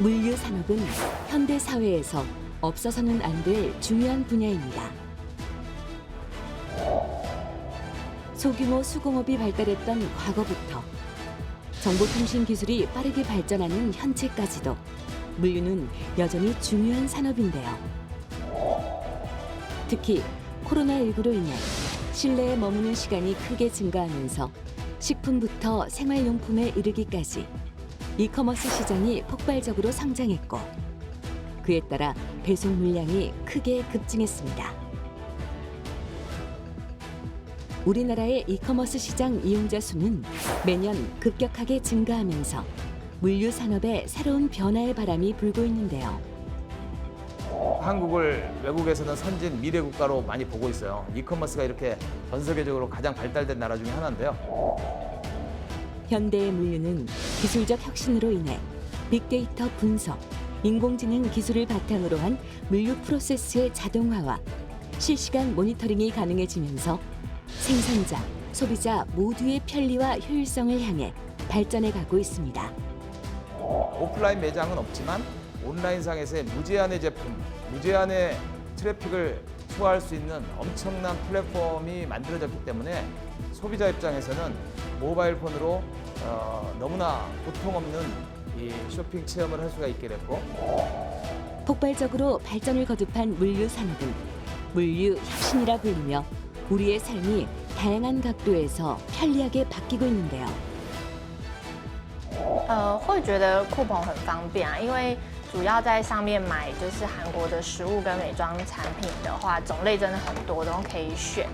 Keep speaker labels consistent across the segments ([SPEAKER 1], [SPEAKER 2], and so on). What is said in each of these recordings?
[SPEAKER 1] 물류 산업은 현대 사회에서 없어서는 안 될 중요한 분야입니다. 소규모 수공업이 발달했던 과거부터 정보통신 기술이 빠르게 발전하는 현재까지도 물류는 여전히 중요한 산업인데요. 특히 코로나19로 인해 실내에 머무는 시간이 크게 증가하면서 식품부터 생활용품에 이르기까지 이커머스 시장이 폭발적으로 성장했고 그에 따라 배송 물량이 크게 급증했습니다. 우리나라의 이커머스 시장 이용자 수는 매년 급격하게 증가하면서 물류 산업에 새로운 변화의 바람이 불고 있는데요.
[SPEAKER 2] 한국을 외국에서는 선진 미래 국가로 많이 보고 있어요. 이커머스가 이렇게 전 세계적으로 가장 발달된 나라 중에 하나인데요.
[SPEAKER 1] 현대의 물류는 기술적 혁신으로 인해 빅데이터 분석, 인공지능 기술을 바탕으로 한 물류 프로세스의 자동화와 실시간 모니터링이 가능해지면서 생산자, 소비자 모두의 편리와 효율성을 향해 발전해 가고 있습니다.
[SPEAKER 2] 오프라인 매장은 없지만 온라인상에서의 무제한의 제품, 무제한의 트래픽을 소화할 수 있는 엄청난 플랫폼이 만들어졌기 때문에 소비자 입장에서는 모바일 폰으로 너무나 고통 없는 이 쇼핑 체험을 할 수가 있게 됐고
[SPEAKER 1] 폭발적으로 발전을 거듭한 물류 산업은 물류 혁신이라 불리며 우리의 삶이 다양한 각도에서 편리하게 바뀌고 있는데요.
[SPEAKER 3] 会觉得酷澎很方便啊，因为主要在上面买就是韩国的食物跟美妆产品的话，种类真的很多，都可以选。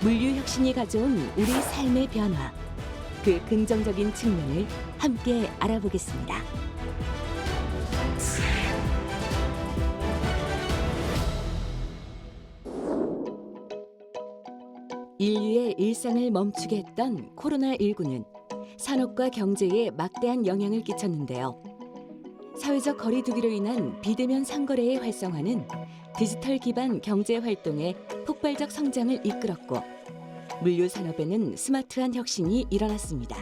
[SPEAKER 1] 물류 혁신이 가져온 우리 삶의 변화, 그 긍정적인 측면을 함께 알아보겠습니다. 인류의 일상을 멈추게 했던 코로나19는 산업과 경제에 막대한 영향을 끼쳤는데요. 사회적 거리두기로 인한 비대면 상거래의 활성화는 디지털 기반 경제 활동의 폭발적 성장을 이끌었고 물류 산업에는 스마트한 혁신이 일어났습니다.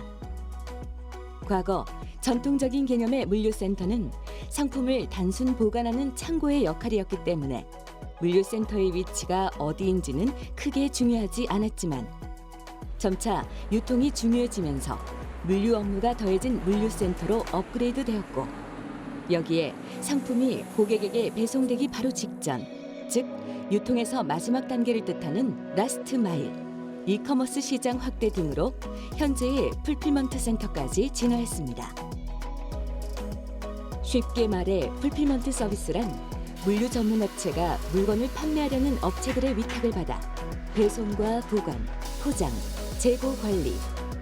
[SPEAKER 1] 과거 전통적인 개념의 물류센터는 상품을 단순 보관하는 창고의 역할이었기 때문에 물류센터의 위치가 어디인지는 크게 중요하지 않았지만 점차 유통이 중요해지면서 물류 업무가 더해진 물류센터로 업그레이드되었고 여기에 상품이 고객에게 배송되기 바로 직전, 즉 유통에서 마지막 단계를 뜻하는 라스트 마일, 이커머스 시장 확대 등으로 현재의 풀필먼트 센터까지 진화했습니다. 쉽게 말해 풀필먼트 서비스란 물류 전문 업체가 물건을 판매하려는 업체들의 위탁을 받아 배송과 보관, 포장, 재고 관리,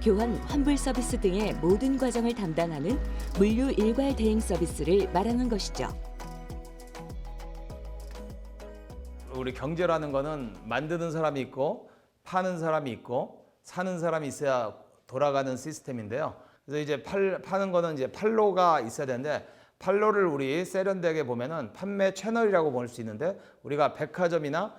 [SPEAKER 1] 교환, 환불 서비스 등의 모든 과정을 담당하는 물류 일괄 대행 서비스를 말하는 것이죠.
[SPEAKER 2] 우리 경제라는 거는 만드는 사람이 있고 파는 사람이 있고 사는 사람이 있어야 돌아가는 시스템인데요. 그래서 이제 파는 거는 이제 판로가 있어야 되는데 판로를 우리 세련되게 보면은 판매 채널이라고 볼 수 있는데 우리가 백화점이나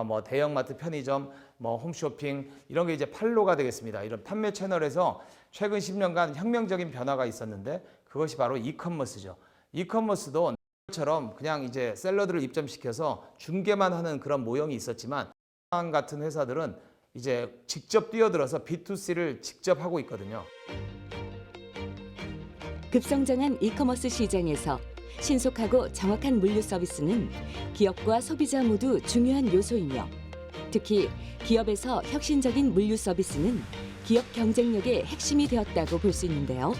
[SPEAKER 2] 뭐 대형마트, 편의점, 뭐 홈쇼핑 이런 게 이제 판로가 되겠습니다. 이런 판매 채널에서 최근 10년간 혁명적인 변화가 있었는데 그것이 바로 이커머스죠. 이커머스도 처럼 그냥 이제 샐러드를 입점시켜서 중개만 하는 그런 모형이 있었지만 같은 회사들은 이제 직접 뛰어들어서 B2C를 직접 하고 있거든요.
[SPEAKER 1] 급성장한 이커머스 시장에서 신속하고 정확한 물류 서비스는 기업과 소비자 모두 중요한 요소이며 특히 기업에서 혁신적인 물류 서비스는 기업 경쟁력의 핵심이 되었다고 볼 수 있는데요.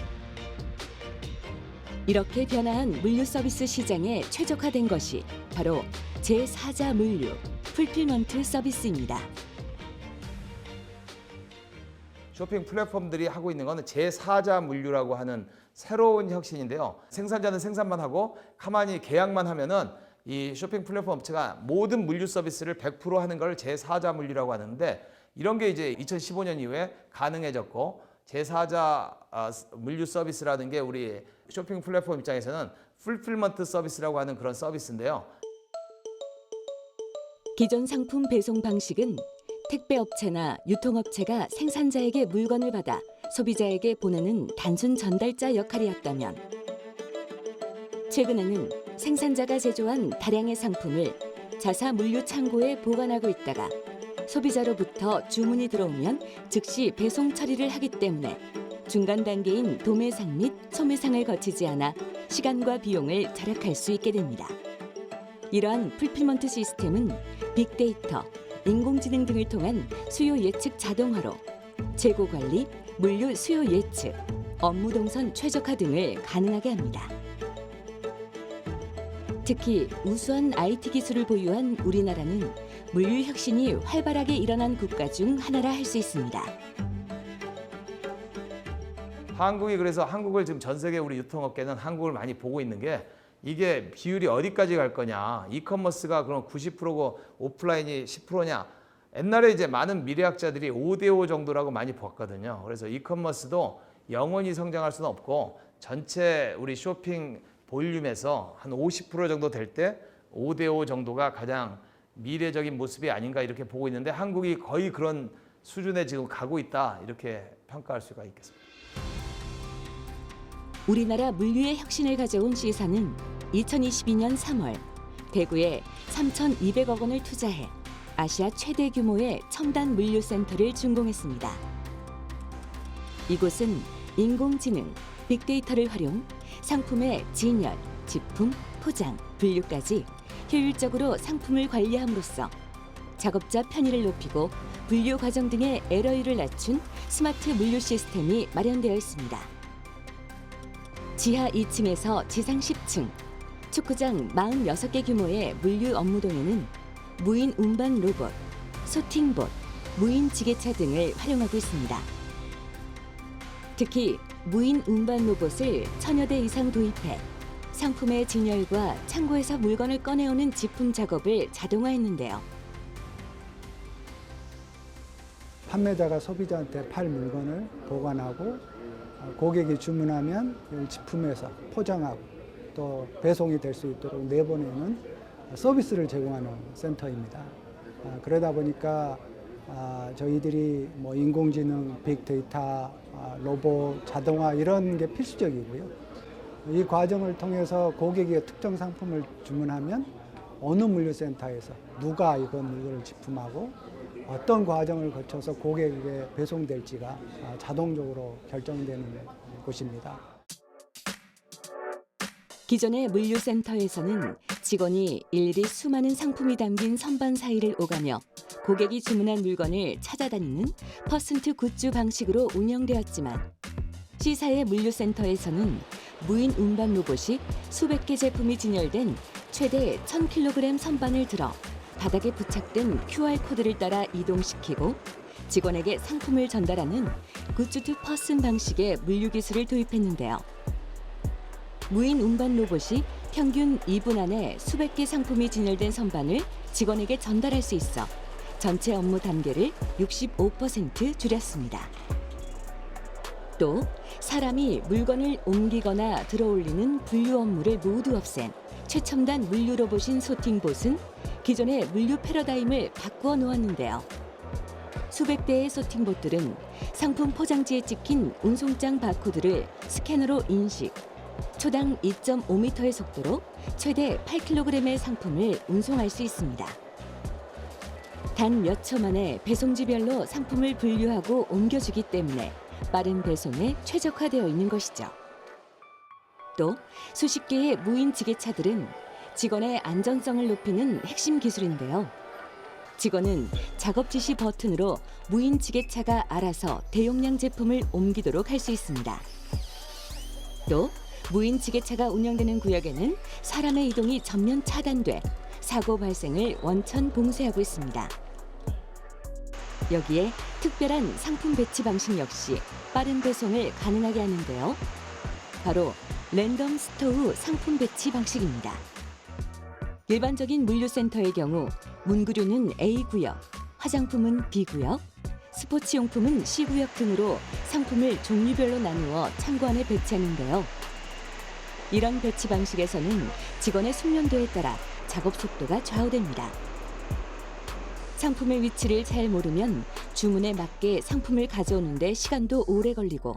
[SPEAKER 1] 이렇게 변화한 물류 서비스 시장에 최적화된 것이 바로 제4자 물류, 풀필먼트 서비스입니다.
[SPEAKER 2] 쇼핑 플랫폼들이 하고 있는 것은 제4자 물류라고 하는 새로운 혁신인데요. 생산자는 생산만 하고 가만히 계약만 하면은 이 쇼핑 플랫폼 업체가 모든 물류 서비스를 100% 하는 걸 제4자 물류라고 하는데 이런 게 이제 2015년 이후에 가능해졌고 제4자 물류 서비스라는 게 우리 쇼핑 플랫폼 입장에서는 풀필먼트 서비스라고 하는 그런 서비스인데요.
[SPEAKER 1] 기존 상품 배송 방식은 택배업체나 유통업체가 생산자에게 물건을 받아 소비자에게 보내는 단순 전달자 역할이었다면 최근에는 생산자가 제조한 다량의 상품을 자사 물류 창고에 보관하고 있다가 소비자로부터 주문이 들어오면 즉시 배송 처리를 하기 때문에 중간 단계인 도매상 및 소매상을 거치지 않아 시간과 비용을 절약할 수 있게 됩니다. 이러한 풀필먼트 시스템은 빅데이터, 인공지능 등을 통한 수요 예측 자동화로 재고 관리, 물류 수요 예측, 업무 동선 최적화 등을 가능하게 합니다. 특히 우수한 IT 기술을 보유한 우리나라는 물류 혁신이 활발하게 일어난 국가 중 하나라 할 수 있습니다.
[SPEAKER 2] 한국이 그래서 한국을 지금 전 세계 우리 유통업계는 한국을 많이 보고 있는 게 이게 비율이 어디까지 갈 거냐. 이커머스가 그럼 90%고 오프라인이 10%냐. 옛날에 이제 많은 미래학자들이 5대5 정도라고 많이 봤거든요. 그래서 이커머스도 영원히 성장할 수는 없고 전체 우리 쇼핑 볼륨에서 한 50% 정도 될 때 5대5 정도가 가장 미래적인 모습이 아닌가 이렇게 보고 있는데 한국이 거의 그런 수준에 지금 가고 있다 이렇게 평가할 수가 있겠습니다.
[SPEAKER 1] 우리나라 물류의 혁신을 가져온 C사는 2022년 3월 대구에 3,200억 원을 투자해 아시아 최대 규모의 첨단 물류센터를 준공했습니다. 이곳은 인공지능, 빅데이터를 활용 상품의 진열, 지품, 포장, 분류까지 효율적으로 상품을 관리함으로써 작업자 편의를 높이고 분류 과정 등의 에러율을 낮춘 스마트 물류 시스템이 마련되어 있습니다. 지하 2층에서 지상 10층, 축구장 46개 규모의 물류 업무동에는 무인 운반 로봇, 소팅봇, 무인 지게차 등을 활용하고 있습니다. 특히 무인 운반 로봇을 1000여 대 이상 도입해 상품의 진열과 창고에서 물건을 꺼내오는 지품 작업을 자동화했는데요.
[SPEAKER 4] 판매자가 소비자한테 팔 물건을 보관하고 고객이 주문하면 지품에서 포장하고 또 배송이 될 수 있도록 내보내는 서비스를 제공하는 센터입니다. 그러다 보니까 저희들이 뭐 인공지능, 빅데이터, 로봇, 자동화 이런 게 필수적이고요. 이 과정을 통해서 고객이 특정 상품을 주문하면 어느 물류센터에서 누가 이건 물건을 지품하고 어떤 과정을 거쳐서 고객에게 배송될지가 자동적으로 결정되는 곳입니다.
[SPEAKER 1] 기존의 물류센터에서는 직원이 일일이 수많은 상품이 담긴 선반 사이를 오가며 고객이 주문한 물건을 찾아다니는 퍼센트 굿즈 방식으로 운영되었지만 C사의 물류센터에서는 무인 운반 로봇이 수백 개 제품이 진열된 최대 1000kg 선반을 들어 바닥에 부착된 QR코드를 따라 이동시키고 직원에게 상품을 전달하는 굿즈 투 퍼슨 방식의 물류 기술을 도입했는데요. 무인 운반 로봇이 평균 2분 안에 수백 개 상품이 진열된 선반을 직원에게 전달할 수 있어 전체 업무 단계를 65% 줄였습니다. 또 사람이 물건을 옮기거나 들어올리는 분류 업무를 모두 없앤 최첨단 물류 로봇인 소팅봇은 기존의 물류 패러다임을 바꾸어 놓았는데요. 수백 대의 소팅봇들은 상품 포장지에 찍힌 운송장 바코드를 스캐너로 인식, 초당 2.5m의 속도로 최대 8kg의 상품을 운송할 수 있습니다. 단 몇 초 만에 배송지별로 상품을 분류하고 옮겨주기 때문에 빠른 배송에 최적화되어 있는 것이죠. 또 수십 개의 무인 지게차들은 직원의 안전성을 높이는 핵심 기술인데요. 직원은 작업 지시 버튼으로 무인 지게차가 알아서 대용량 제품을 옮기도록 할 수 있습니다. 또 무인 지게차가 운영되는 구역에는 사람의 이동이 전면 차단돼 사고 발생을 원천 봉쇄하고 있습니다. 여기에 특별한 상품 배치 방식 역시 빠른 배송을 가능하게 하는데요. 바로 랜덤 스토어 상품 배치 방식입니다. 일반적인 물류센터의 경우 문구류는 A구역, 화장품은 B구역, 스포츠용품은 C구역 등으로 상품을 종류별로 나누어 창고 안에 배치하는데요. 이런 배치 방식에서는 직원의 숙련도에 따라 작업 속도가 좌우됩니다. 상품의 위치를 잘 모르면 주문에 맞게 상품을 가져오는데 시간도 오래 걸리고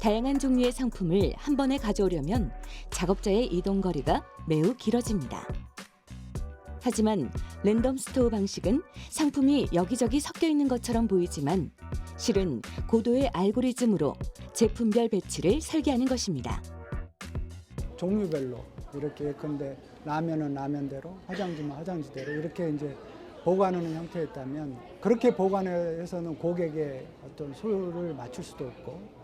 [SPEAKER 1] 다양한 종류의 상품을 한 번에 가져오려면 작업자의 이동 거리가 매우 길어집니다. 하지만 랜덤 스토어 방식은 상품이 여기저기 섞여 있는 것처럼 보이지만 실은 고도의 알고리즘으로 제품별 배치를 설계하는 것입니다.
[SPEAKER 4] 종류별로 이렇게 예컨대 라면은 라면대로, 화장지는 화장지대로 이렇게 이제 보관하는 형태였다면 그렇게 보관해서는 고객의 어떤 소요를 맞출 수도 없고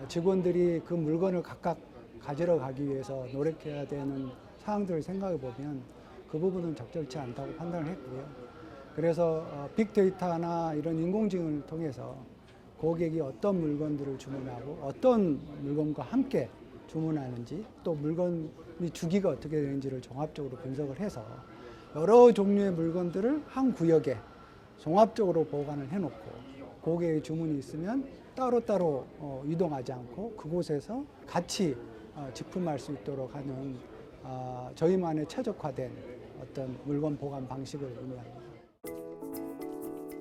[SPEAKER 4] 직원들이 그 물건을 각각 가지러 가기 위해서 노력해야 되는 상황들을 생각해 보면 그 부분은 적절치 않다고 판단을 했고요. 그래서 빅데이터나 이런 인공지능을 통해서 고객이 어떤 물건들을 주문하고 어떤 물건과 함께 주문하는지 또 물건이 주기가 어떻게 되는지를 종합적으로 분석을 해서 여러 종류의 물건들을 한 구역에 종합적으로 보관을 해놓고 고객의 주문이 있으면 따로따로 이동하지 않고 그곳에서 같이 직품할 수 있도록 하는 저희만의 최적화된 어떤 물건 보관 방식을 의미합니다.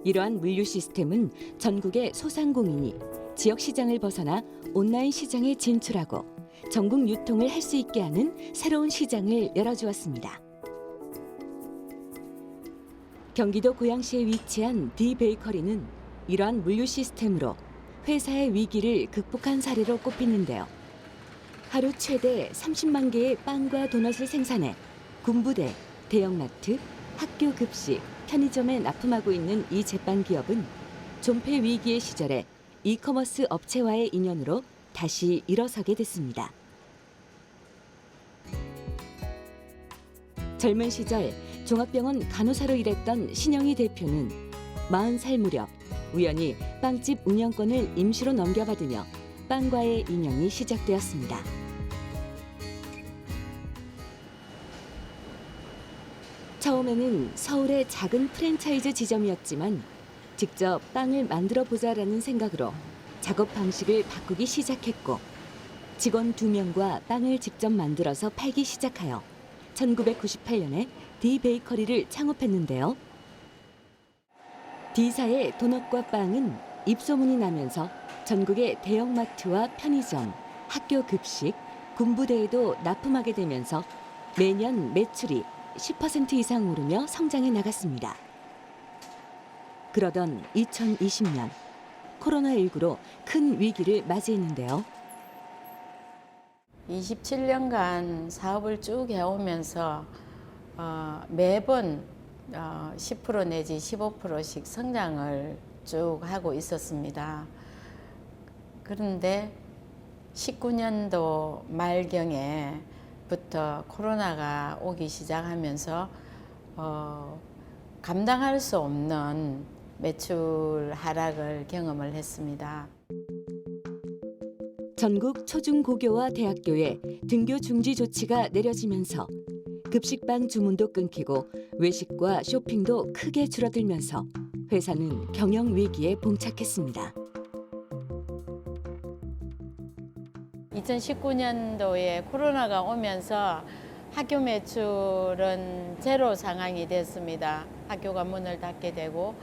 [SPEAKER 1] 이러한 물류 시스템은 전국의 소상공인이 지역 시장을 벗어나 온라인 시장에 진출하고 전국 유통을 할 수 있게 하는 새로운 시장을 열어주었습니다. 경기도 고양시에 위치한 디베이커리는 이러한 물류 시스템으로 회사의 위기를 극복한 사례로 꼽히는데요. 하루 최대 30만 개의 빵과 도넛을 생산해 군부대, 대형마트, 학교 급식, 편의점에 납품하고 있는 이 제빵 기업은 존폐 위기의 시절에 이커머스 업체와의 인연으로 다시 일어서게 됐습니다. 젊은 시절 종합병원 간호사로 일했던 신영희 대표는 40살 무렵 우연히 빵집 운영권을 임시로 넘겨받으며 빵과의 인연이 시작되었습니다. 처음에는 서울의 작은 프랜차이즈 지점이었지만 직접 빵을 만들어 보자라는 생각으로 작업 방식을 바꾸기 시작했고 직원 2명과 빵을 직접 만들어서 팔기 시작하여 1998년에 디베이커리를 창업했는데요. D사의 도넛과 빵은 입소문이 나면서 전국의 대형마트와 편의점, 학교 급식, 군부대에도 납품하게 되면서 매년 매출이 10% 이상 오르며 성장해 나갔습니다. 그러던 2020년 코로나19로 큰 위기를 맞이했는데요.
[SPEAKER 5] 27년간 사업을 쭉 해오면서 매번 10% 내지 15%씩 성장을 쭉 하고 있었습니다. 그런데 19년도 말경에부터 코로나가 오기 시작하면서 감당할 수 없는 매출 하락을 경험을 했습니다.
[SPEAKER 1] 전국 초중고교와 대학교에 등교 중지 조치가 내려지면서 급식빵 주문도 끊기고 외식과 쇼핑도 크게 줄어들면서 회사는 경영 위기에 봉착했습니다.
[SPEAKER 5] 2019년도에 코로나가 오면서 학교 매출은 제로 상황이 됐습니다. 학교가 문을 닫게 되고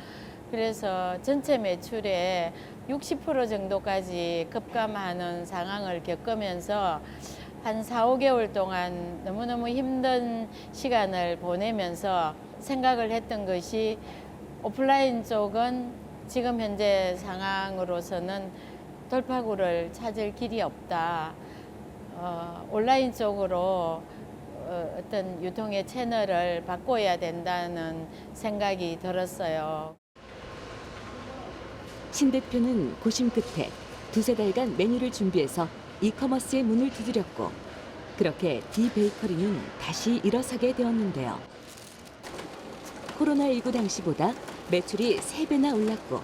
[SPEAKER 5] 그래서 전체 매출의 60% 정도까지 급감하는 상황을 겪으면서 한 4, 5개월 동안 너무너무 힘든 시간을 보내면서 생각을 했던 것이 오프라인 쪽은 지금 현재 상황으로서는 돌파구를 찾을 길이 없다. 온라인 쪽으로 어떤 유통의 채널을 바꿔야 된다는 생각이 들었어요.
[SPEAKER 1] 신 대표는 고심 끝에 2~3달간 메뉴를 준비해서 이커머스의 문을 두드렸고 그렇게 디베이커리는 다시 일어서게 되었는데요. 코로나19 당시보다 매출이 3배나 올랐고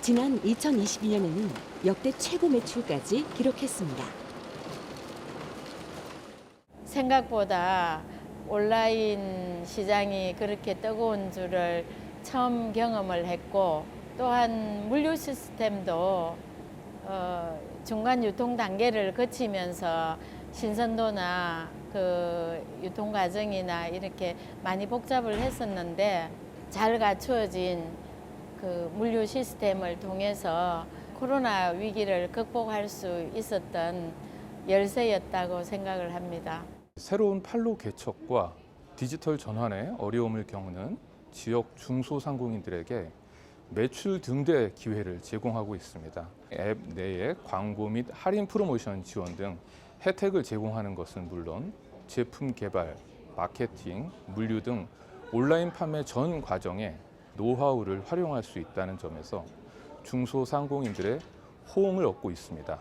[SPEAKER 1] 지난 2022년에는 역대 최고 매출까지 기록했습니다.
[SPEAKER 5] 생각보다 온라인 시장이 그렇게 뜨거운 줄을 처음 경험을 했고 또한 물류 시스템도 중간 유통 단계를 거치면서 신선도나 그 유통 과정이나 이렇게 많이 복잡을 했었는데 잘 갖추어진 그 물류 시스템을 통해서 코로나 위기를 극복할 수 있었던 열쇠였다고 생각을 합니다.
[SPEAKER 6] 새로운 판로 개척과 디지털 전환에 어려움을 겪는 지역 중소상공인들에게 매출 등대 기회를 제공하고 있습니다. 앱 내에 광고 및 할인 프로모션 지원 등 혜택을 제공하는 것은 물론 제품 개발, 마케팅, 물류 등 온라인 판매 전 과정에 노하우를 활용할 수 있다는 점에서 중소상공인들의 호응을 얻고 있습니다.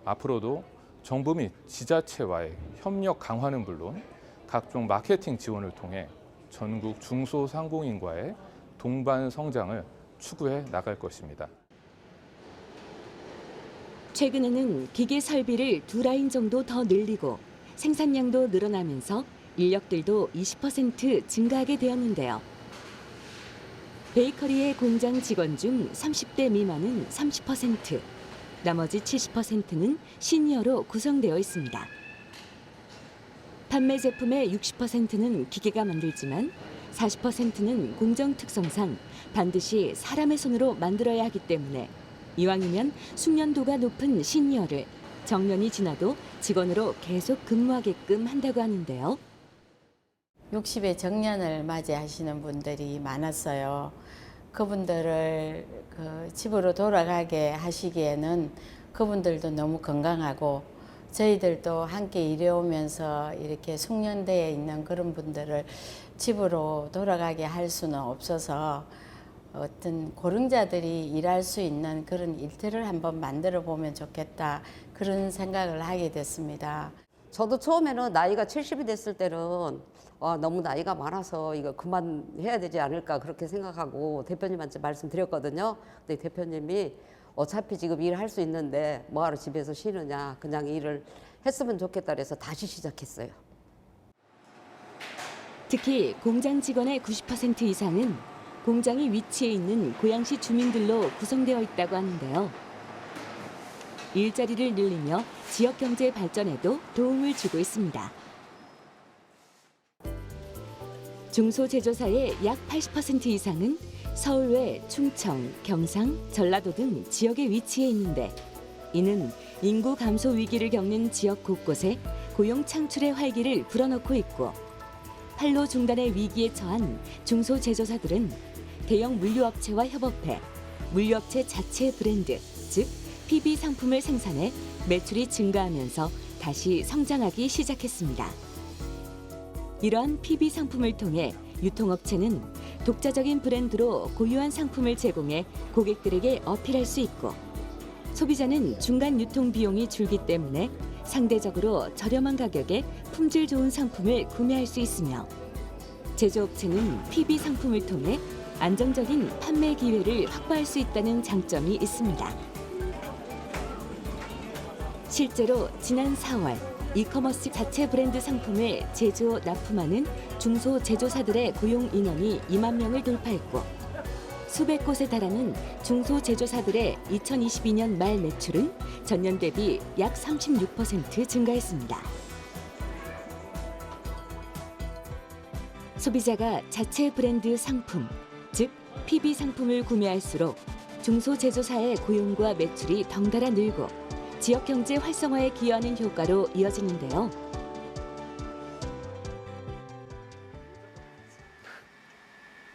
[SPEAKER 6] 앞으로도 정부 및 지자체와의 협력 강화는 물론 각종 마케팅 지원을 통해 전국 중소상공인과의 동반 성장을 추구해 나갈 것입니다.
[SPEAKER 1] 최근에는 기계 설비를 2라인 정도 더 늘리고 생산량도 늘어나면서 인력들도 20% 증가하게 되었는데요. 베이커리의 공장 직원 중 30대 미만은 30%, 나머지 70%는 시니어로 구성되어 있습니다. 판매 제품의 60%는 기계가 만들지만 40%는 공정 특성상 반드시 사람의 손으로 만들어야 하기 때문에 이왕이면 숙련도가 높은 시니어를 정년이 지나도 직원으로 계속 근무하게끔 한다고 하는데요.
[SPEAKER 5] 60의 정년을 맞이하시는 분들이 많았어요. 그분들을 집으로 돌아가게 하시기에는 그분들도 너무 건강하고 저희들도 함께 일해오면서 이렇게 숙련되어 있는 그런 분들을 집으로 돌아가게 할 수는 없어서 어떤 고령자들이 일할 수 있는 그런 일터를 한번 만들어 보면 좋겠다, 그런 생각을 하게 됐습니다.
[SPEAKER 7] 저도 처음에는 나이가 70이 됐을 때는 너무 나이가 많아서 이거 그만해야 되지 않을까 그렇게 생각하고 대표님한테 말씀드렸거든요. 근데 대표님이 어차피 지금 일할 수 있는데 뭐하러 집에서 쉬느냐, 그냥 일을 했으면 좋겠다 그래서 다시 시작했어요.
[SPEAKER 1] 특히 공장 직원의 90% 이상은 공장이 위치해 있는 고양시 주민들로 구성되어 있다고 하는데요. 일자리를 늘리며 지역 경제 발전에도 도움을 주고 있습니다. 중소제조사의 약 80% 이상은 서울 외 충청, 경상, 전라도 등 지역에 위치해 있는데 이는 인구 감소 위기를 겪는 지역 곳곳에 고용 창출의 활기를 불어넣고 있고 판로 중단의 위기에 처한 중소제조사들은 대형 물류업체와 협업해 물류업체 자체 브랜드, 즉 PB 상품을 생산해 매출이 증가하면서 다시 성장하기 시작했습니다. 이러한 PB 상품을 통해 유통업체는 독자적인 브랜드로 고유한 상품을 제공해 고객들에게 어필할 수 있고 소비자는 중간 유통 비용이 줄기 때문에 상대적으로 저렴한 가격에 품질 좋은 상품을 구매할 수 있으며 제조업체는 PB 상품을 통해 안정적인 판매 기회를 확보할 수 있다는 장점이 있습니다. 실제로 지난 4월 이커머스 자체 브랜드 상품을 제조, 납품하는 중소제조사들의 고용 인원이 2만 명을 돌파했고 수백 곳에 달하는 중소제조사들의 2022년 말 매출은 전년 대비 약 36% 증가했습니다. 소비자가 자체 브랜드 상품, 즉 PB 상품을 구매할수록 중소제조사의 고용과 매출이 덩달아 늘고 지역 경제 활성화에 기여하는 효과로 이어지는데요.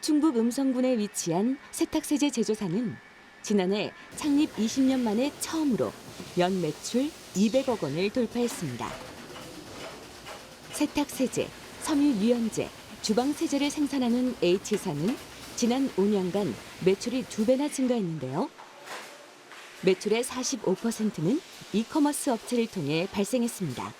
[SPEAKER 1] 충북 음성군에 위치한 세탁세제 제조사는 지난해 창립 20년 만에 처음으로 연 매출 200억 원을 돌파했습니다. 세탁세제, 섬유유연제, 주방세제를 생산하는 H사는 지난 5년간 매출이 2배나 증가했는데요. 매출의 45%는 이커머스 업체를 통해 발생했습니다.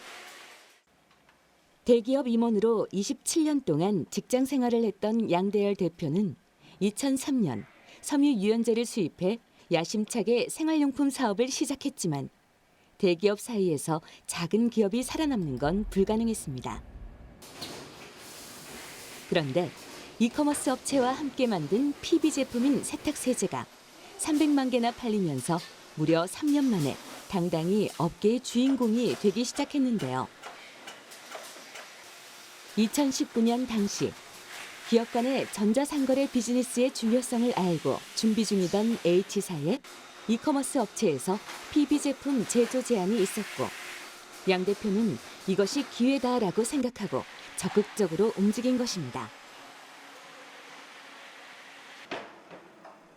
[SPEAKER 1] 대기업 임원으로 27년 동안 직장 생활을 했던 양대열 대표는 2003년 섬유유연제를 수입해 야심차게 생활용품 사업을 시작했지만 대기업 사이에서 작은 기업이 살아남는 건 불가능했습니다. 그런데 이커머스 업체와 함께 만든 PB 제품인 세탁세제가 300만 개나 팔리면서 무려 3년 만에 당당히 업계의 주인공이 되기 시작했는데요. 2019년 당시 기업 간의 전자상거래 비즈니스의 중요성을 알고 준비 중이던 H사에 이커머스 업체에서 PB 제품 제조 제안이 있었고 양 대표는 이것이 기회다라고 생각하고 적극적으로 움직인 것입니다.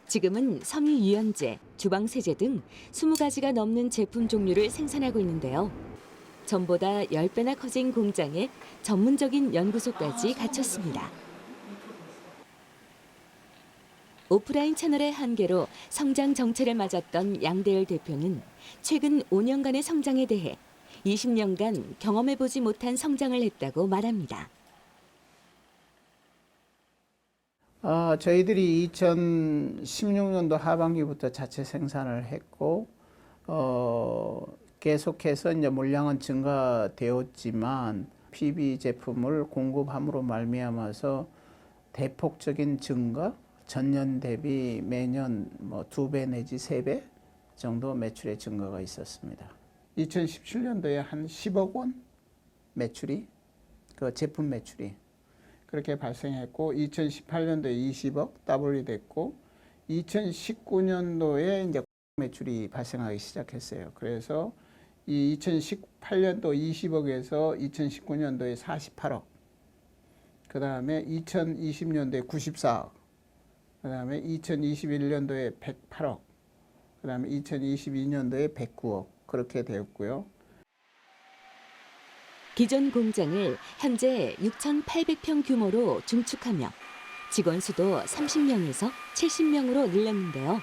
[SPEAKER 1] 지금은 섬유 유연제, 주방 세제 등 20가지가 넘는 제품 종류를 생산하고 있는데요. 전보다 10배나 커진 공장에 전문적인 연구소까지 갖췄습니다. 오프라인 채널의 한계로 성장 정체를 맞았던 양대열 대표는 최근 5년간의 성장에 대해 20년간 경험해보지 못한 성장을 했다고 말합니다.
[SPEAKER 8] 저희들이 2016년도 하반기부터 자체 생산을 했고 계속해서 이제 물량은 증가되었지만 PB 제품을 공급함으로 말미암아서 대폭적인 증가, 전년 대비 매년 뭐 2배 내지 3배 정도 매출의 증가가 있었습니다. 2017년도에 한 10억 원 매출이 그 제품 매출이 그렇게 발생했고 2018년도에 20억 더블이 됐고 2019년도에 이제 매출이 발생하기 시작했어요. 그래서 이 2018년도 20억에서 2019년도에 48억, 그 다음에 2020년도에 94억, 그 다음에 2021년도에 108억, 그 다음에 2022년도에 109억 그렇게 되었고요.
[SPEAKER 1] 기존 공장을 현재 6,800평 규모로 중축하며 직원 수도 30명에서 70명으로 늘렸는데요.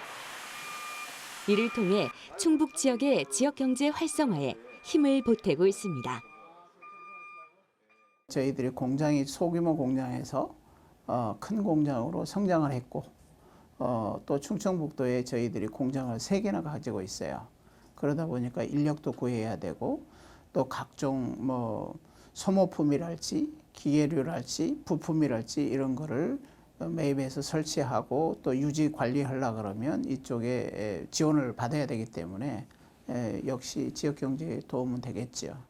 [SPEAKER 1] 이를 통해 충북 지역의 지역 경제 활성화에 힘을 보태고 있습니다.
[SPEAKER 8] 저희들이 공장이 소규모 공장에서 큰 공장으로 성장을 했고 또 충청북도에 저희들이 공장을 3개나 가지고 있어요. 그러다 보니까 인력도 구해야 되고 또 각종 뭐 소모품이랄지 기계류랄지 부품이랄지 이런 거를 매입해서 설치하고 또 유지 관리하려 그러면 이쪽에 지원을 받아야 되기 때문에 역시 지역 경제에 도움은 되겠죠.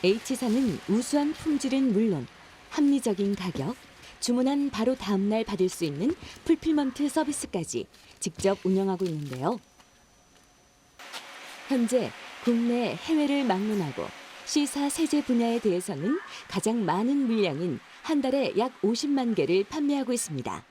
[SPEAKER 1] H사는 우수한 품질은 물론 합리적인 가격, 주문한 바로 다음 날 받을 수 있는 풀필먼트 서비스까지 직접 운영하고 있는데요. 현재 국내 해외를 막론하고 C사 세제 분야에 대해서는 가장 많은 물량인 한 달에 약 50만 개를 판매하고 있습니다.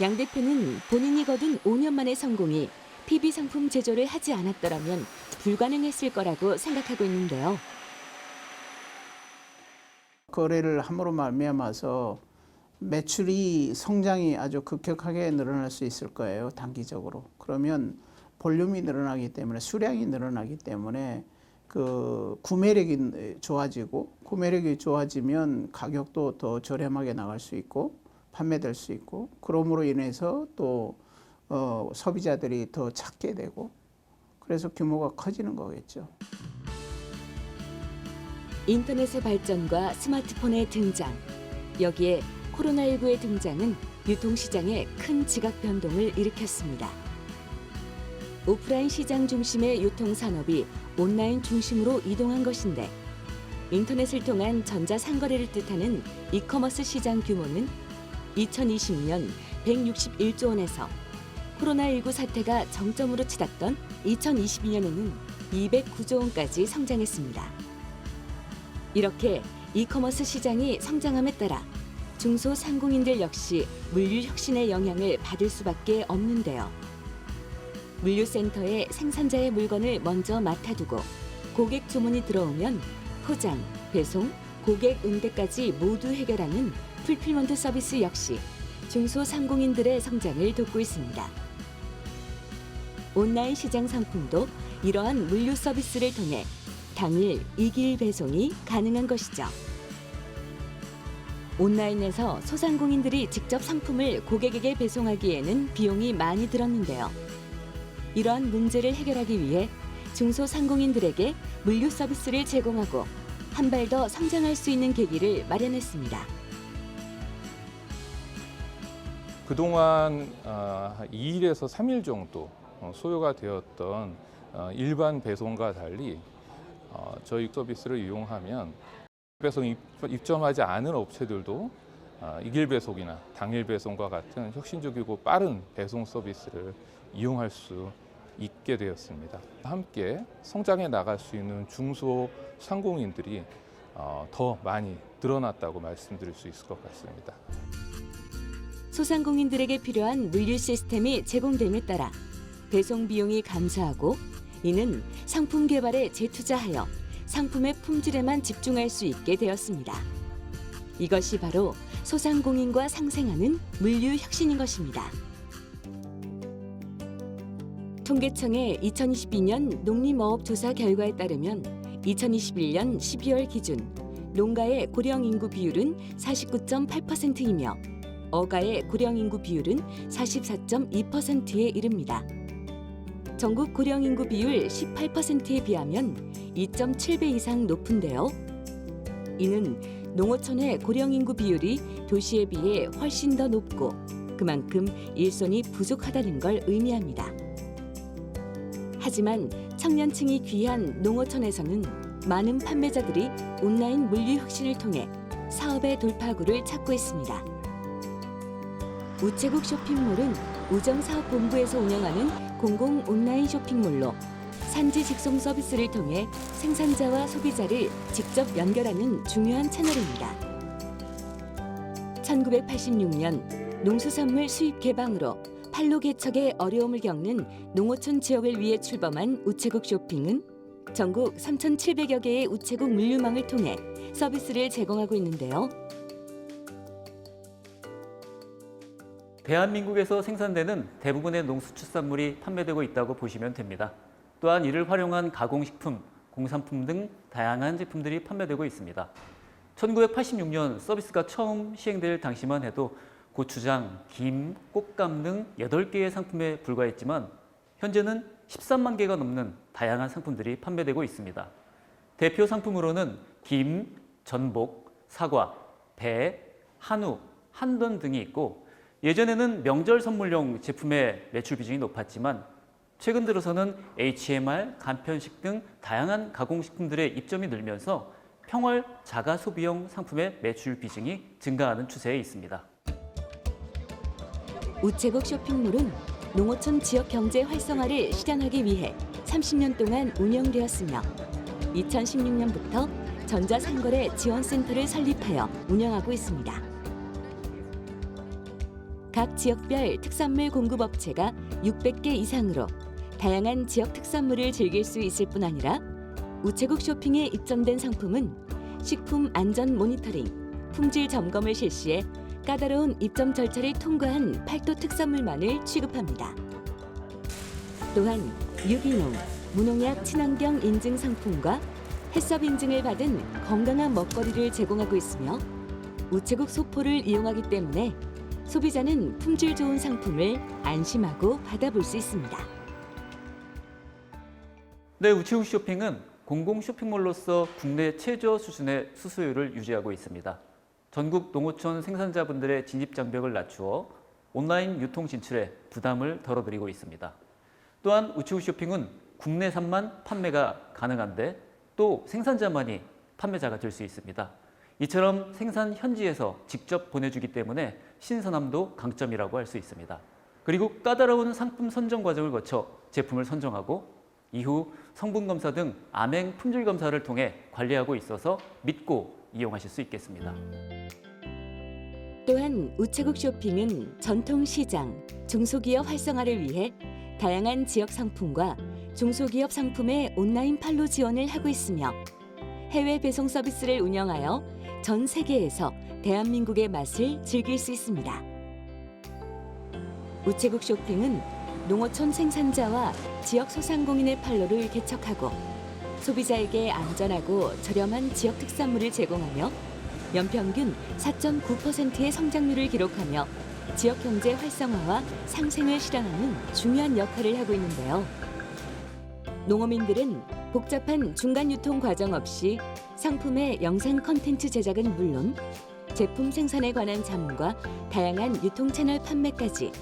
[SPEAKER 1] 양 대표는 본인이 거둔 5년 만의 성공이 PB 상품 제조를 하지 않았더라면 불가능했을 거라고 생각하고 있는데요.
[SPEAKER 8] 거래를 함으로 말미암아서 매출이 성장이 아주 급격하게 늘어날 수 있을 거예요. 단기적으로. 그러면 볼륨이 늘어나기 때문에 수량이 늘어나기 때문에 그 구매력이 좋아지고 구매력이 좋아지면 가격도 더 저렴하게 나갈 수 있고 판매될 수 있고 그러므로 인해서 또 소비자들이 더 찾게 되고 그래서 규모가 커지는 거겠죠.
[SPEAKER 1] 인터넷의 발전과 스마트폰의 등장, 여기에 코로나19의 등장은 유통시장에 큰 지각 변동을 일으켰습니다. 오프라인 시장 중심의 유통산업이 온라인 중심으로 이동한 것인데 인터넷을 통한 전자상거래를 뜻하는 이커머스 시장 규모는 2020년 161조 원에서 코로나19 사태가 정점으로 치닫던 2022년에는 209조 원까지 성장했습니다. 이렇게 이커머스 시장이 성장함에 따라 중소상공인들 역시 물류 혁신의 영향을 받을 수밖에 없는데요. 물류센터에 생산자의 물건을 먼저 맡아두고 고객 주문이 들어오면 포장, 배송, 고객 응대까지 모두 해결하는 풀필먼트 서비스 역시 중소상공인들의 성장을 돕고 있습니다. 온라인 시장 상품도 이러한 물류 서비스를 통해 당일 이길 배송이 가능한 것이죠. 온라인에서 소상공인들이 직접 상품을 고객에게 배송하기에는 비용이 많이 들었는데요. 이러한 문제를 해결하기 위해 중소상공인들에게 물류 서비스를 제공하고 한 발 더 성장할 수 있는 계기를 마련했습니다.
[SPEAKER 6] 그동안 2일에서 3일 정도 소요가 되었던 일반 배송과 달리 저희 서비스를 이용하면 배송 입점하지 않은 업체들도 이길 배송이나 당일 배송과 같은 혁신적이고 빠른 배송 서비스를 이용할 수 있게 되었습니다. 함께 성장해 나갈 수 있는 중소상공인들이 더 많이 늘어났다고 말씀드릴 수 있을 것 같습니다.
[SPEAKER 1] 소상공인들에게 필요한 물류 시스템이 제공됨에 따라 배송 비용이 감소하고 이는 상품 개발에 재투자하여 상품의 품질에만 집중할 수 있게 되었습니다. 이것이 바로 소상공인과 상생하는 물류 혁신인 것입니다. 통계청의 2022년 농림어업 조사 결과에 따르면 2021년 12월 기준 농가의 고령 인구 비율은 49.8%이며 어가의 고령 인구 비율은 44.2%에 이릅니다. 전국 고령 인구 비율 18%에 비하면 2.7배 이상 높은데요. 이는 농어촌의 고령 인구 비율이 도시에 비해 훨씬 더 높고 그만큼 일손이 부족하다는 걸 의미합니다. 하지만 청년층이 귀한 농어촌에서는 많은 판매자들이 온라인 물류 혁신을 통해 사업의 돌파구를 찾고 있습니다. 우체국 쇼핑몰은 우정사업본부에서 운영하는 공공 온라인 쇼핑몰로 산지 직송 서비스를 통해 생산자와 소비자를 직접 연결하는 중요한 채널입니다. 1986년 농수산물 수입 개방으로 판로 개척에 어려움을 겪는 농어촌 지역을 위해 출범한 우체국 쇼핑은 전국 3,700여 개의 우체국 물류망을 통해 서비스를 제공하고 있는데요.
[SPEAKER 9] 대한민국에서 생산되는 대부분의 농수축산물이 판매되고 있다고 보시면 됩니다. 또한 이를 활용한 가공식품, 공산품 등 다양한 제품들이 판매되고 있습니다. 1986년 서비스가 처음 시행될 당시만 해도 고추장, 김, 꽃감 등 8개의 상품에 불과했지만 현재는 13만 개가 넘는 다양한 상품들이 판매되고 있습니다. 대표 상품으로는 김, 전복, 사과, 배, 한우, 한돈 등이 있고 예전에는 명절 선물용 제품의 매출 비중이 높았지만 최근 들어서는 HMR, 간편식 등 다양한 가공식품들의 입점이 늘면서 평월 자가 소비용 상품의 매출 비중이 증가하는 추세에 있습니다.
[SPEAKER 1] 우체국 쇼핑몰은 농어촌 지역 경제 활성화를 실현하기 위해 30년 동안 운영되었으며 2016년부터 전자상거래 지원센터를 설립하여 운영하고 있습니다. 각 지역별 특산물 공급업체가 600개 이상으로 다양한 지역 특산물을 즐길 수 있을 뿐 아니라 우체국 쇼핑에 입점된 상품은 식품 안전 모니터링, 품질 점검을 실시해 까다로운 입점 절차를 통과한 팔도 특산물만을 취급합니다. 또한 유기농, 무농약 친환경 인증 상품과 햇섭 인증을 받은 건강한 먹거리를 제공하고 있으며 우체국 소포를 이용하기 때문에 소비자는 품질 좋은 상품을 안심하고 받아볼 수 있습니다.
[SPEAKER 9] 네, 우체국 쇼핑은 공공 쇼핑몰로서 국내 최저 수준의 수수료를 유지하고 있습니다. 전국 농어촌 생산자분들의 진입 장벽을 낮추어 온라인 유통 진출에 부담을 덜어드리고 있습니다. 또한 우체국 쇼핑은 국내산만 판매가 가능한데 또 생산자만이 판매자가 될 수 있습니다. 이처럼 생산 현지에서 직접 보내주기 때문에 신선함도 강점이라고 할 수 있습니다. 그리고 까다로운 상품 선정 과정을 거쳐 제품을 선정하고 이후 성분 검사 등 암행 품질 검사를 통해 관리하고 있어서 믿고 이용하실 수 있겠습니다.
[SPEAKER 1] 또한 우체국 쇼핑은 전통시장, 중소기업 활성화를 위해 다양한 지역 상품과 중소기업 상품의 온라인 판로 지원을 하고 있으며 해외 배송 서비스를 운영하여 전 세계에서 대한민국의 맛을 즐길 수 있습니다. 우체국 쇼핑은 농어촌 생산자와 지역 소상공인의 판로를 개척하고 소비자에게 안전하고 저렴한 지역 특산물을 제공하며 연평균 4.9%의 성장률을 기록하며 지역 경제 활성화와 상생을 실현하는 중요한 역할을 하고 있는데요. 농어민들은 복잡한 중간 유통 과정 없이 상품의 영상 콘텐츠 제작은 물론 제품 생산에 관한 자문과 다양한 유통 채널 판매까지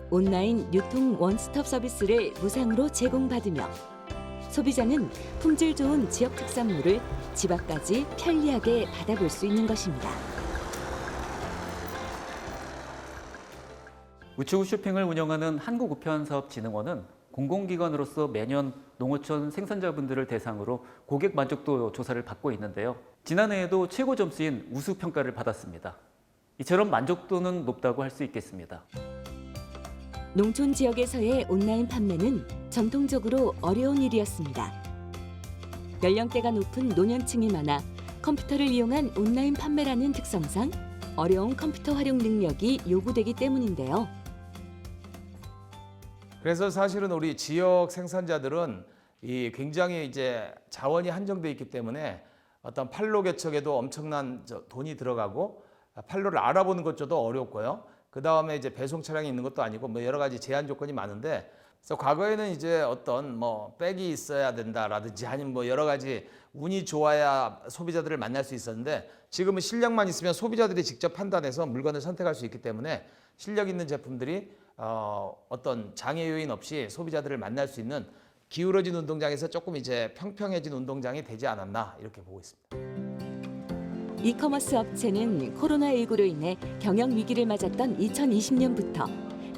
[SPEAKER 1] 온라인 유통 원스톱 서비스를 무상으로 제공받으며 소비자는 품질 좋은 지역 특산물을 집 앞까지 편리하게 받아볼 수 있는 것입니다.
[SPEAKER 9] 우체국 쇼핑을 운영하는 한국우편사업진흥원은 공공기관으로서 매년 농어촌 생산자분들을 대상으로 고객 만족도 조사를 받고 있는데요. 지난해에도 최고 점수인 우수 평가를 받았습니다. 이처럼 만족도는 높다고 할 수 있겠습니다.
[SPEAKER 1] 농촌 지역에서의 온라인 판매는 전통적으로 어려운 일이었습니다. 연령대가 높은 노년층이 많아 컴퓨터를 이용한 온라인 판매라는 특성상 어려운 컴퓨터 활용 능력이 요구되기 때문인데요.
[SPEAKER 2] 그래서 사실은 우리 지역 생산자들은 이 굉장히 이제 자원이 한정돼 있기 때문에 어떤 판로 개척에도 엄청난 돈이 들어가고 판로를 알아보는 것조차도 어렵고요. 그 다음에 이제 배송 차량이 있는 것도 아니고 뭐 여러 가지 제한 조건이 많은데, 그래서 과거에는 이제 어떤 뭐 백이 있어야 된다라든지 아니면 뭐 여러 가지 운이 좋아야 소비자들을 만날 수 있었는데, 지금은 실력만 있으면 소비자들이 직접 판단해서 물건을 선택할 수 있기 때문에 실력 있는 제품들이 어떤 장애 요인 없이 소비자들을 만날 수 있는 기울어진 운동장에서 조금 이제 평평해진 운동장이 되지 않았나 이렇게 보고 있습니다.
[SPEAKER 1] 이커머스 업체는 코로나19로 인해 경영 위기를 맞았던 2020년부터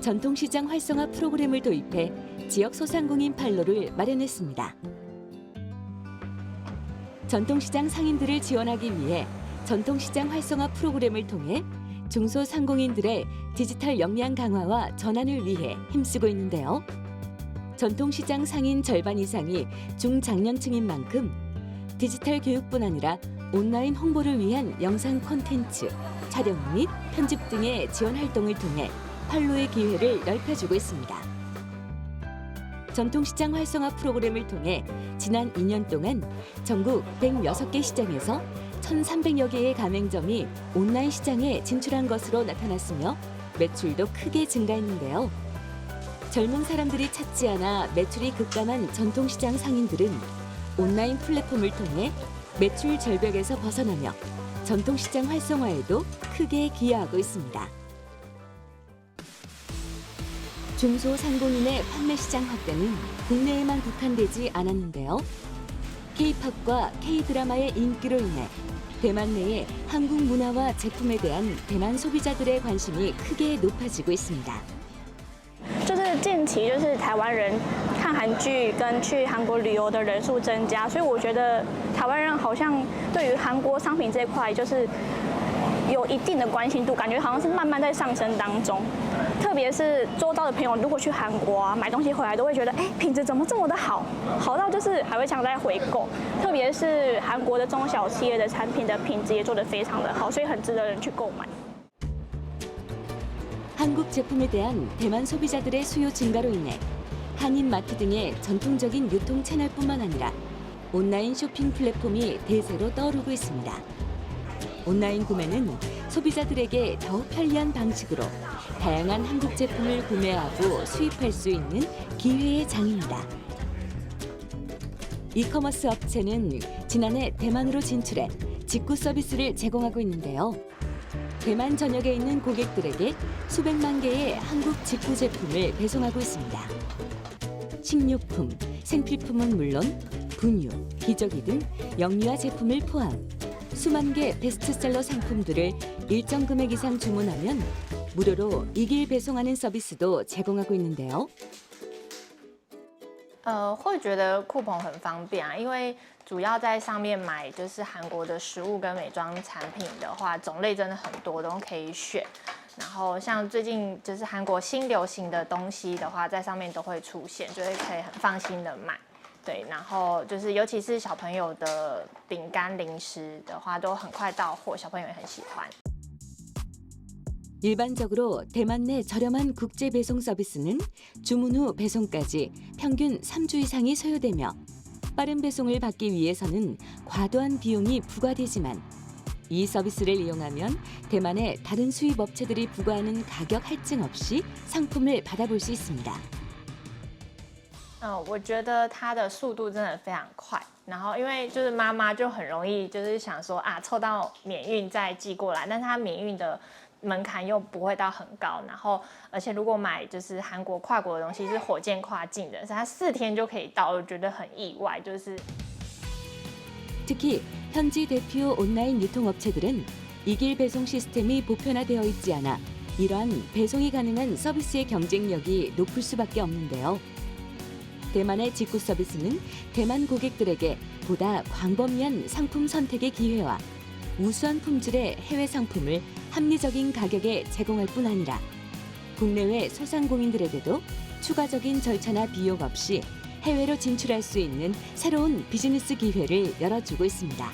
[SPEAKER 1] 전통시장 활성화 프로그램을 도입해 지역 소상공인 판로를 마련했습니다. 전통시장 상인들을 지원하기 위해 전통시장 활성화 프로그램을 통해 중소상공인들의 디지털 역량 강화와 전환을 위해 힘쓰고 있는데요. 전통시장 상인 절반 이상이 중장년층인 만큼 디지털 교육뿐 아니라 온라인 홍보를 위한 영상 콘텐츠, 촬영 및 편집 등의 지원 활동을 통해 판로의 기회를 넓혀주고 있습니다. 전통시장 활성화 프로그램을 통해 지난 2년 동안 전국 106개 시장에서 1,300여 개의 가맹점이 온라인 시장에 진출한 것으로 나타났으며 매출도 크게 증가했는데요. 젊은 사람들이 찾지 않아 매출이 급감한 전통시장 상인들은 온라인 플랫폼을 통해 매출 절벽에서 벗어나며 전통시장 활성화에도 크게 기여하고 있습니다. 중소상공인의 판매 시장 확대는 국내에만 국한되지 않았는데요. K-팝과 K-드라마의 인기로 인해 대만 내의 한국 문화와 제품에 대한 대만 소비자들의 관심이 크게 높아지고 있습니다.
[SPEAKER 3] 就是近期就是台湾人看韩剧跟去韩国旅游的人数增加，所以我觉得台湾人好像对于韩国商品这一块就是有一定的关心度，感觉好像是慢慢在上升当中。特别是周遭的朋友，如果去韩国啊买东西回来，都会觉得品质怎么这么的好，好到就是还会想再回购。特别是韩国的中小企业的产品的品质也做得非常的好，所以很值得人去购买。
[SPEAKER 1] 한국 제품에 대한 대만 소비자들의 수요 증가로 인해 한인마트 등의 전통적인 유통 채널뿐만 아니라 온라인 쇼핑 플랫폼이 대세로 떠오르고 있습니다. 온라인 구매는 소비자들에게 더욱 편리한 방식으로 다양한 한국 제품을 구매하고 수입할 수 있는 기회의 장입니다. 이커머스 업체는 지난해 대만으로 진출해 직구 서비스를 제공하고 있는데요. 대만 전역에 있는 고객들에게 수백만 개의 한국 직구 제품을 배송하고 있습니다. 식료품, 생필품은 물론 분유, 기저귀 등 영유아 제품을 포함 수만 개 베스트셀러 상품들을 일정 금액 이상 주문하면 무료로 2길 배송하는 서비스도 제공하고 있는데요.
[SPEAKER 3] 会觉得酷澎很方便啊，因为主要在上面买就是韩国的食物跟美妆产品的话，种类真的很多，都可以选。然后像最近就是韩国新流行的东西的话，在上面都会出现，就会可以很放心的买。对，然后就是尤其是小朋友的饼干零食的话，都很快到货，小朋友也很喜欢。
[SPEAKER 1] 일반적으로 대만 내 저렴한 국제 배송 서비스는 주문 후 배송까지 평균 3주 이상이 소요되며 빠른 배송을 받기 위해서는 과도한 비용이 부과되지만 이 서비스를 이용하면 대만의 다른 수입 업체들이 부과하는 가격 할증 없이 상품을 받아볼 수 있습니다.
[SPEAKER 3] 我觉得它的速度真的非常快，然后因为就是妈妈就很容易就是想说啊凑到免运再寄过来，但是它免运的门槛又不会到很高，然后而且如果买就是韩国跨国的东西是火箭跨境的，所以它4天就可以到，我觉得很意外，就是。
[SPEAKER 1] 특히 현지 대표 온라인 유통업체들은 2길 배송 시스템이 보편화되어 있지 않아 이러한 배송이 가능한 서비스의 경쟁력이 높을 수밖에 없는데요. 대만의 직구 서비스는 대만 고객들에게 보다 광범위한 상품 선택의 기회와 우수한 품질의 해외 상품을 합리적인 가격에 제공할 뿐 아니라 국내외 소상공인들에게도 추가적인 절차나 비용 없이 해외로 진출할 수 있는 새로운 비즈니스 기회를 열어주고 있습니다.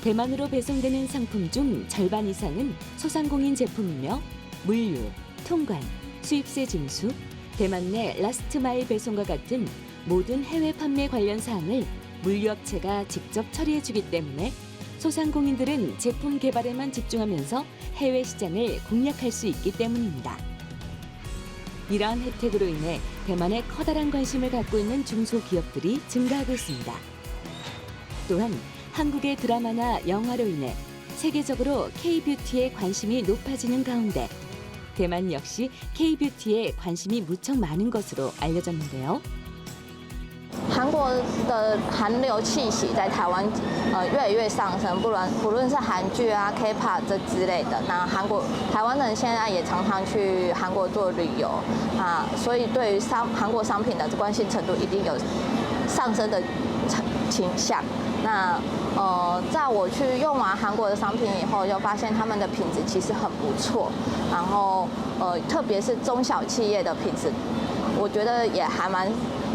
[SPEAKER 1] 대만으로 배송되는 상품 중 절반 이상은 소상공인 제품이며 물류, 통관, 수입세 징수, 대만 내 라스트 마일 배송과 같은 모든 해외 판매 관련 사항을 물류업체가 직접 처리해주기 때문에 소상공인들은 제품 개발에만 집중하면서 해외 시장을 공략할 수 있기 때문입니다. 이러한 혜택으로 인해 대만에 커다란 관심을 갖고 있는 중소기업들이 증가하고 있습니다. 또한 한국의 드라마나 영화로 인해 세계적으로 K-뷰티에 관심이 높아지는 가운데 대만 역시 K-뷰티에 관심이 무척 많은 것으로 알려졌는데요.
[SPEAKER 3] 韩国的韩流气息在台湾越来越上升，不论是韩剧啊、K-pop 这之类的，那台湾人现在也常常去韩国做旅游啊，所以对于韩国商品的关心程度一定有上升的倾向。那在我去用完韩国的商品以后，就发现他们的品质其实很不错，然后特别是中小企业的品质，我觉得也还蛮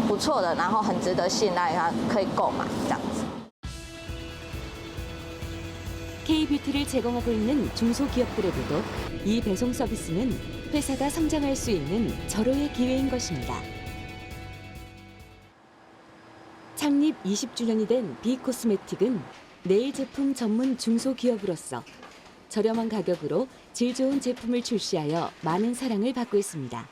[SPEAKER 3] 不错的，然后很值得信赖，它可以购买这样子。
[SPEAKER 1] K-뷰티를 제공하고 있는 중소기업들에게도 이 배송 서비스는 회사가 성장할 수 있는 절호의 기회인 것입니다. 창립 20주년이 된 비코스메틱은 네일 제품 전문 중소기업으로서 저렴한 가격으로 질 좋은 제품을 출시하여 많은 사랑을 받고 있습니다.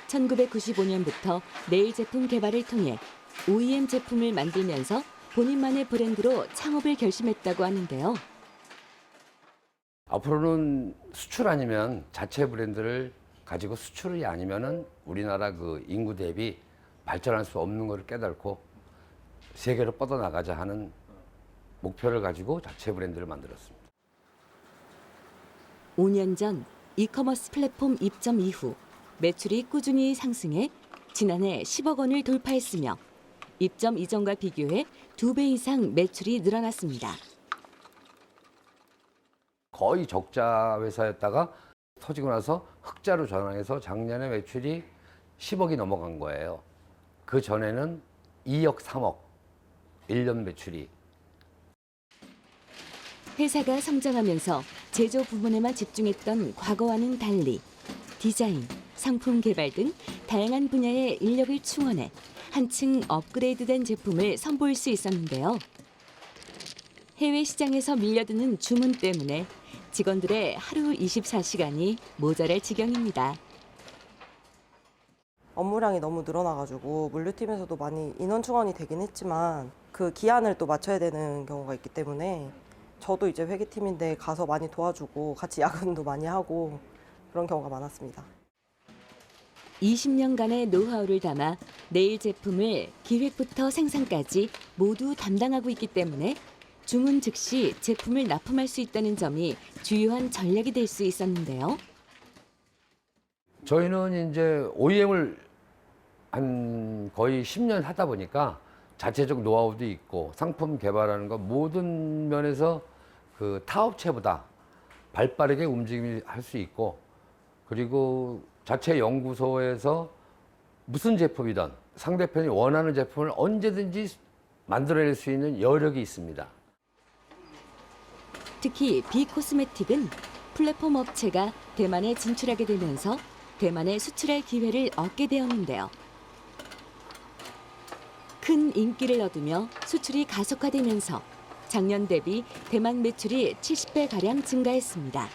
[SPEAKER 1] 1995년부터 네일 제품 개발을 통해 OEM 제품을 만들면서 본인만의 브랜드로 창업을 결심했다고 하는데요.
[SPEAKER 10] 앞으로는 수출 아니면 자체 브랜드를 가지고 수출이 아니면은 우리나라 그 인구 대비 발전할 수 없는 것을 깨닫고 세계로 뻗어나가자 하는 목표를 가지고 자체 브랜드를 만들었습니다.
[SPEAKER 1] 5년 전 이커머스 플랫폼 입점 이후 매출이 꾸준히 상승해 지난해 10억 원을 돌파했으며 입점 이전과 비교해 2배 이상 매출이 늘어났습니다.
[SPEAKER 10] 거의 적자 회사였다가 터지고 나서 흑자로 전환해서 작년에 매출이 10억이 넘어간 거예요. 그 전에는 2억, 3억, 1년 매출이.
[SPEAKER 1] 회사가 성장하면서 제조 부문에만 집중했던 과거와는 달리 디자인, 상품 개발 등 다양한 분야의 인력을 충원해 한층 업그레이드된 제품을 선보일 수 있었는데요. 해외 시장에서 밀려드는 주문 때문에 직원들의 하루 24시간이 모자랄 지경입니다.
[SPEAKER 11] 업무량이 너무 늘어나가지고 물류팀에서도 많이 인원 충원이 되긴 했지만 그 기한을 또 맞춰야 되는 경우가 있기 때문에 저도 이제 회계팀인데 가서 많이 도와주고 같이 야근도 많이 하고 그런 경우가 많았습니다.
[SPEAKER 1] 20년간의 노하우를 담아 네일 제품을 기획부터 생산까지 모두 담당하고 있기 때문에 주문 즉시 제품을 납품할 수 있다는 점이 주요한 전략이 될 수 있었는데요.
[SPEAKER 10] 저희는 이제 OEM을 한 거의 10년 하다 보니까 자체적 노하우도 있고 상품 개발하는 거 모든 면에서 그 타업체보다 발빠르게 움직임을 할 수 있고 그리고 자체 연구소에서 무슨 제품이든 상대편이 원하는 제품을 언제든지 만들어낼 수 있는 여력이 있습니다.
[SPEAKER 1] 특히 비코스메틱은 플랫폼 업체가 대만에 진출하게 되면서 대만에 수출할 기회를 얻게 되었는데요. 큰 인기를 얻으며 수출이 가속화되면서 작년 대비 대만 매출이 70배가량 증가했습니다.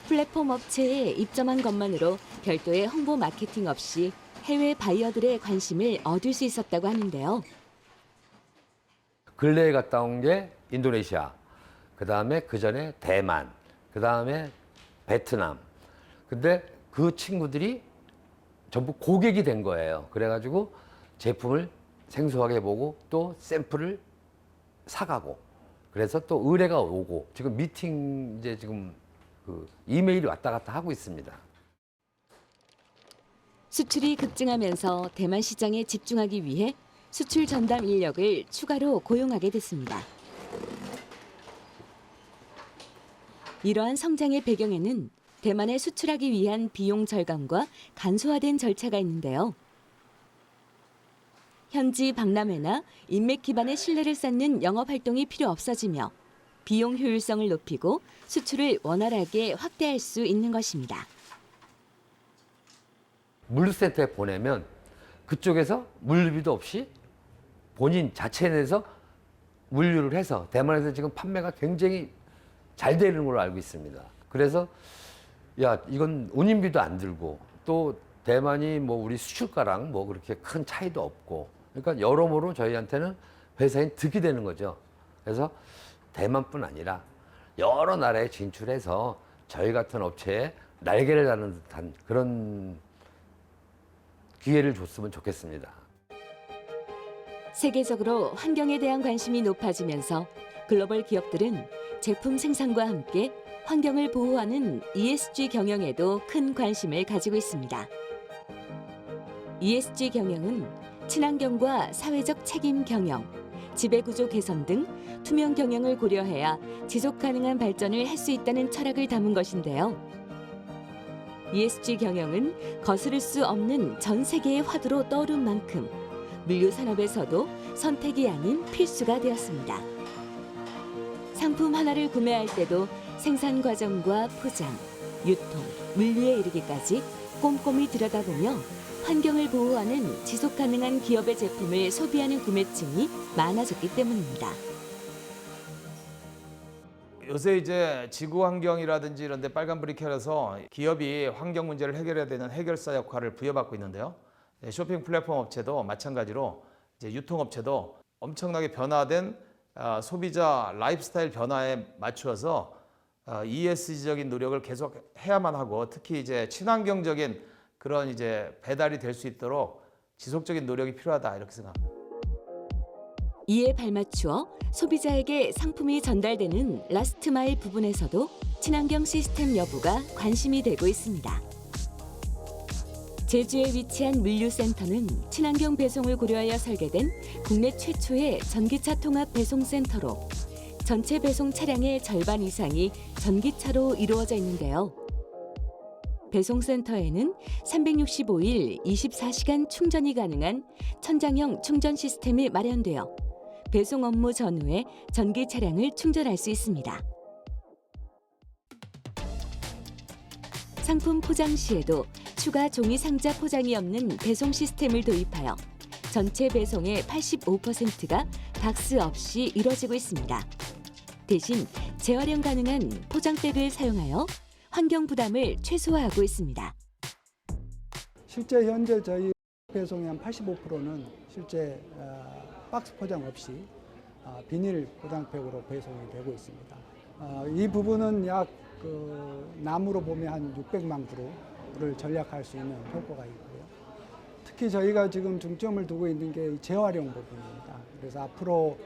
[SPEAKER 1] 플랫폼 업체에 입점한 것만으로 별도의 홍보 마케팅 없이 해외 바이어들의 관심을 얻을 수 있었다고 하는데요.
[SPEAKER 10] 근래에 갔다 온 게 인도네시아, 그 다음에 그 전에 대만, 그 다음에 베트남. 근데 그 친구들이 전부 고객이 된 거예요. 그래가지고 제품을 생소하게 보고 또 샘플을 사가고 그래서 또 의뢰가 오고 지금 미팅 이제 지금 그 이메일이 왔다 갔다 하고 있습니다.
[SPEAKER 1] 수출이 급증하면서 대만 시장에 집중하기 위해 수출 전담 인력을 추가로 고용하게 됐습니다. 이러한 성장의 배경에는 대만에 수출하기 위한 비용 절감과 간소화된 절차가 있는데요. 현지 박람회나 인맥 기반의 신뢰를 쌓는 영업 활동이 필요 없어지며 비용 효율성을 높이고 수출을 원활하게 확대할 수 있는 것입니다.
[SPEAKER 10] 물류센터에 보내면 그쪽에서 물류비도 없이 본인 자체 내에서 물류를 해서 대만에서 지금 판매가 굉장히 잘 되는 걸로 알고 있습니다. 그래서 야, 이건 운임비도 안 들고 또 대만이 뭐 우리 수출가랑 뭐 그렇게 큰 차이도 없고 그러니까 여러모로 저희한테는 회사인 득이 되는 거죠. 그래서 대만뿐 아니라 여러 나라에 진출해서 저희 같은 업체에 날개를 다는 듯한 그런 기회를 줬으면 좋겠습니다.
[SPEAKER 1] 세계적으로 환경에 대한 관심이 높아지면서 글로벌 기업들은 제품 생산과 함께 환경을 보호하는 ESG 경영에도 큰 관심을 가지고 있습니다. ESG 경영은 친환경과 사회적 책임 경영, 지배구조 개선 등 투명 경영을 고려해야 지속 가능한 발전을 할 수 있다는 철학을 담은 것인데요. ESG 경영은 거스를 수 없는 전 세계의 화두로 떠오른 만큼 물류 산업에서도 선택이 아닌 필수가 되었습니다. 상품 하나를 구매할 때도 생산 과정과 포장, 유통, 물류에 이르기까지 꼼꼼히 들여다보며 환경을 보호하는 지속 가능한 기업의 제품을 소비하는 구매층이 많아졌기 때문입니다.
[SPEAKER 2] 요새 이제 지구 환경이라든지 이런 데 빨간불이 켜져서 기업이 환경 문제를 해결해야 되는 해결사 역할을 부여받고 있는데요. 쇼핑 플랫폼 업체도 마찬가지로 이제 유통업체도 엄청나게 변화된 소비자 라이프스타일 변화에 맞추어서 ESG적인 노력을 계속 해야만 하고 특히 이제 친환경적인 그런 이제 배달이 될 수 있도록 지속적인 노력이 필요하다 이렇게 생각합니다.
[SPEAKER 1] 이에 발맞추어 소비자에게 상품이 전달되는 라스트 마일 부분에서도 친환경 시스템 여부가 관심이 되고 있습니다. 제주에 위치한 물류센터는 친환경 배송을 고려하여 설계된 국내 최초의 전기차 통합 배송센터로 전체 배송 차량의 절반 이상이 전기차로 이루어져 있는데요. 배송센터에는 365일 24시간 충전이 가능한 천장형 충전 시스템이 마련되어 배송 업무 전후에 전기 차량을 충전할 수 있습니다. 상품 포장 시에도 추가 종이 상자 포장이 없는 배송 시스템을 도입하여 전체 배송의 85%가 박스 없이 이루어지고 있습니다. 대신 재활용 가능한 포장백을 사용하여 환경 부담을 최소화하고 있습니다.
[SPEAKER 4] 실제 현재 저희 배송의 한 85%는 실제 박스 포장 없이 비닐 포장팩으로 배송이 되고 있습니다. 이 부분은 약 나무로 보면 한 600만 그루를 절약할 수 있는 효과가 있고요. 특히 저희가 지금 중점을 두고 있는 게 재활용 부분입니다. 그래서 앞으로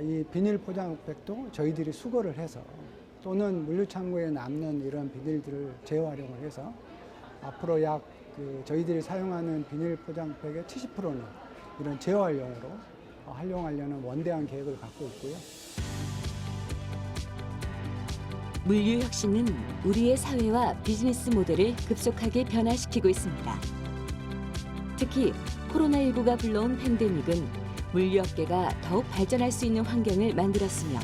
[SPEAKER 4] 이 비닐 포장팩도 저희들이 수거를 해서 또는 물류창고에 남는 이런 비닐들을 재활용을 해서 앞으로 약 저희들이 사용하는 비닐 포장팩의 70%는 이런 재활용으로 활용하려는 원대한 계획을 갖고 있고요.
[SPEAKER 1] 물류 혁신은 우리의 사회와 비즈니스 모델을 급속하게 변화시키고 있습니다. 특히 코로나19가 불러온 팬데믹은 물류업계가 더욱 발전할 수 있는 환경을 만들었으며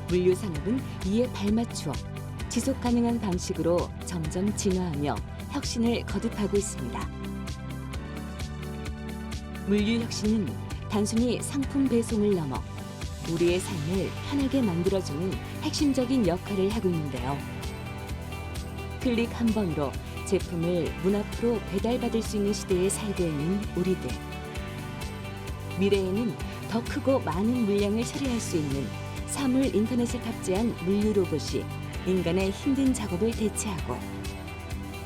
[SPEAKER 1] 물류 산업은 이에 발맞추어 지속 가능한 방식으로 점점 진화하며 혁신을 거듭하고 있습니다. 물류 혁신은 단순히 상품 배송을 넘어 우리의 삶을 편하게 만들어주는 핵심적인 역할을 하고 있는데요. 클릭 한 번으로 제품을 문 앞으로 배달받을 수 있는 시대에 살고 있는 우리들. 미래에는 더 크고 많은 물량을 처리할 수 있는 사물 인터넷을 탑재한 물류 로봇이 인간의 힘든 작업을 대체하고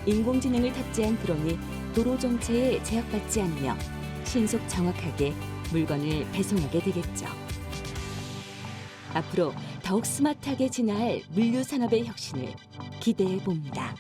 [SPEAKER 1] 인공지능을 탑재한 드론이 도로 정체에 제약받지 않으며 신속 정확하게 물건을 배송하게 되겠죠. 앞으로 더욱 스마트하게 진화할 물류 산업의 혁신을 기대해 봅니다.